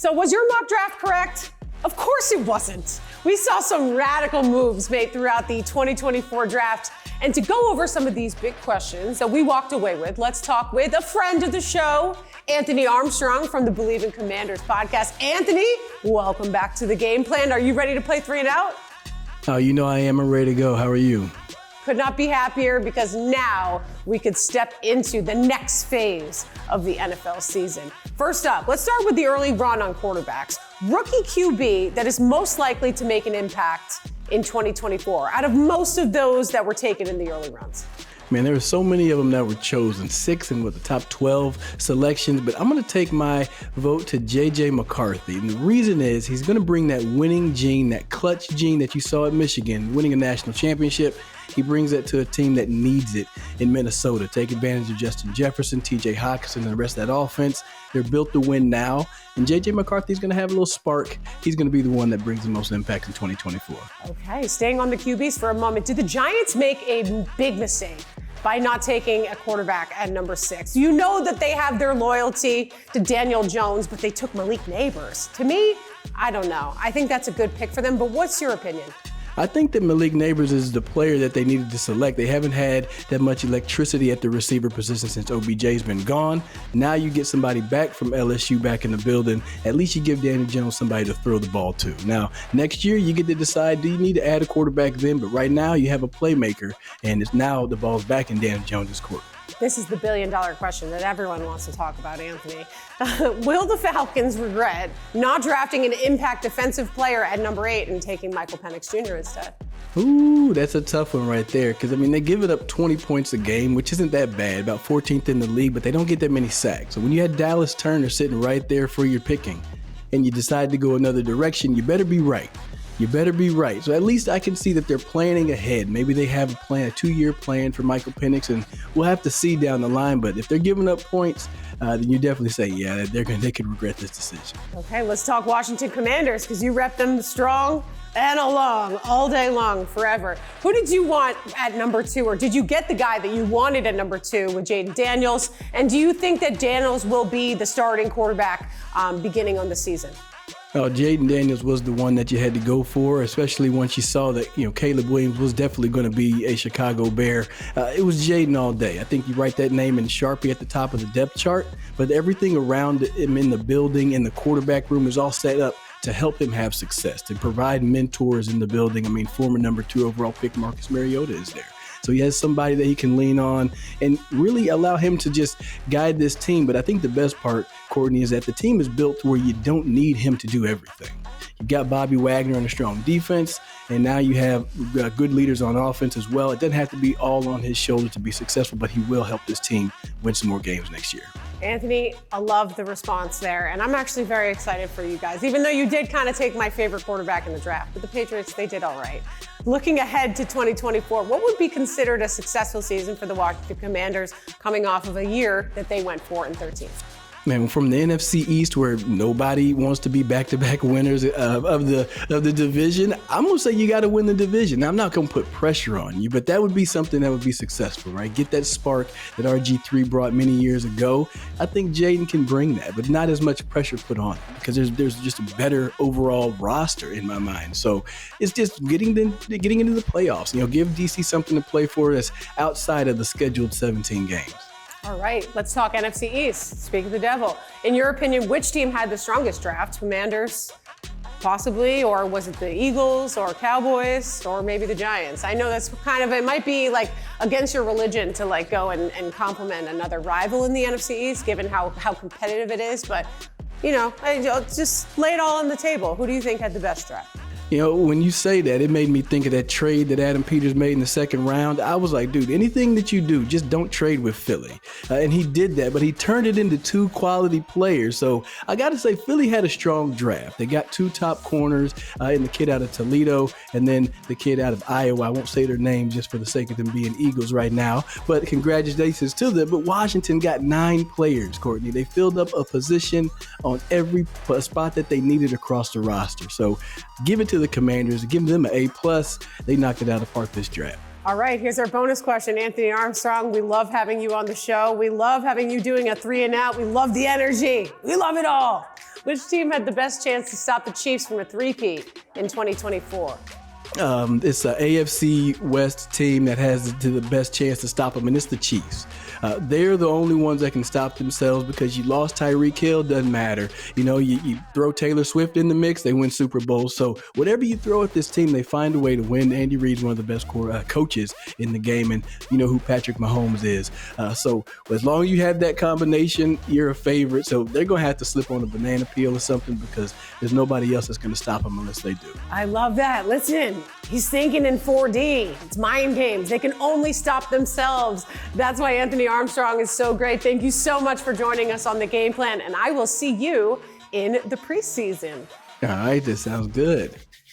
So was your mock draft correct? Of course it wasn't. We saw some radical moves made throughout the 2024 draft. And to go over some of these big questions that we walked away with, let's talk with a friend of the show, Anthony Armstrong from the Bleav in Commanders podcast. Anthony, welcome back to the game plan. Are you ready to play 3 and out? Oh, you know I am. I'm ready to go. How are you? Could not be happier because now we could step into the next phase of the NFL season. First up, let's start with the early run on quarterbacks. Rookie QB that is most likely to make an impact in 2024 out of most of those that were taken in the early rounds. Man, there were so many of them that were chosen, 6 and with the top 12 selections, but I'm going to take my vote to J.J. McCarthy. And the reason is he's going to bring that winning gene, that clutch gene that you saw at Michigan, winning a national championship. He brings that to a team that needs it in Minnesota. Take advantage of Justin Jefferson, T.J. Hockenson, and the rest of that offense. They're built to win now. And J.J. McCarthy's going to have a little spark. He's going to be the one that brings the most impact in 2024. Okay, staying on the QBs for a moment. Did the Giants make a big mistake by not taking a quarterback at number 6? You know that they have their loyalty to Daniel Jones, but they took Malik Neighbors. To me, I don't know. I think that's a good pick for them, but what's your opinion? I think that Malik Neighbors is the player that they needed to select. They haven't had that much electricity at the receiver position since OBJ's been gone. Now you get somebody back from LSU back in the building. At least you give Daniel Jones somebody to throw the ball to. Now, next year you get to decide, do you need to add a quarterback then? But right now you have a playmaker, and it's now the ball's back in Daniel Jones' court. This is the billion-dollar question that everyone wants to talk about, Anthony. Will the Falcons regret not drafting an impact defensive player at number 8 and taking Michael Penix Jr. instead? Ooh, that's a tough one right there. Because, they give it up 20 points a game, which isn't that bad, about 14th in the league, but they don't get that many sacks. So when you had Dallas Turner sitting right there for your picking and you decide to go another direction, you better be right. You better be right. So at least I can see that they're planning ahead. Maybe they have a plan, a 2-year plan for Michael Penix, and we'll have to see down the line. But if they're giving up points, then you definitely say, yeah, they could regret this decision. Okay, let's talk Washington Commanders because you rep them strong and along all day long, forever. Who did you want at number 2, or did you get the guy that you wanted at number 2 with Jaden Daniels? And do you think that Daniels will be the starting quarterback beginning on the season? Oh, Jaden Daniels was the one that you had to go for, especially once you saw that, Caleb Williams was definitely going to be a Chicago Bear. It was Jaden all day. I think you write that name in Sharpie at the top of the depth chart, but everything around him in the building, in the quarterback room is all set up to help him have success, to provide mentors in the building. Former number 2 overall pick Marcus Mariota is there. So he has somebody that he can lean on and really allow him to just guide this team. But I think the best part, Courtney, is that the team is built to where you don't need him to do everything. You got Bobby Wagner on a strong defense, and now you have good leaders on offense as well. It doesn't have to be all on his shoulder to be successful, but he will help this team win some more games next year. Anthony, I love the response there, and I'm actually very excited for you guys, even though you did kind of take my favorite quarterback in the draft. But the Patriots, they did all right. Looking ahead to 2024, what would be considered a successful season for the Washington Commanders coming off of a year that they went 4-13? Man, from the NFC East, where nobody wants to be back-to-back winners of the division, I'm going to say you got to win the division. Now, I'm not going to put pressure on you, but that would be something that would be successful, right? Get that spark that RG3 brought many years ago. I think Jaden can bring that, but not as much pressure put on him because there's just a better overall roster in my mind. So it's just getting into the playoffs. Give DC something to play for that's outside of the scheduled 17 games. All right, let's talk NFC East. Speak of the devil. In your opinion, which team had the strongest draft? Commanders, possibly, or was it the Eagles or Cowboys or maybe the Giants? I know that's it might be like against your religion to go and compliment another rival in the NFC East, given how competitive it is. But, just lay it all on the table. Who do you think had the best draft? When you say that, it made me think of that trade that Adam Peters made in the second round. I was like, dude, anything that you do, just don't trade with Philly. And he did that, but he turned it into 2 quality players. So I got to say, Philly had a strong draft. They got 2 top corners in the kid out of Toledo and then the kid out of Iowa. I won't say their names just for the sake of them being Eagles right now, but congratulations to them. But Washington got 9 players, Courtney. They filled up a position on every spot that they needed across the roster. So give it to the Commanders, give them an A+. They knocked it out of the park this draft. All right, here's our bonus question. Anthony Armstrong, we love having you on the show. We love having you doing a 3 and out. We love the energy. We love it all. Which team had the best chance to stop the Chiefs from a three-peat in 2024? It's an AFC West team that has the best chance to stop them, and it's the Chiefs. They're the only ones that can stop themselves because you lost Tyreek Hill, doesn't matter. You know, you throw Taylor Swift in the mix, they win Super Bowls. So whatever you throw at this team, they find a way to win. Andy Reid's one of the best coaches in the game, and you know who Patrick Mahomes is. So as long as you have that combination, you're a favorite. So they're going to have to slip on a banana peel or something because there's nobody else that's going to stop them unless they do. I love that. Listen, he's thinking in 4D. It's mind games. They can only stop themselves. That's why Anthony Armstrong is so great. Thank you so much for joining us on The Game Plan, and I will see you in the preseason. All right, that sounds good.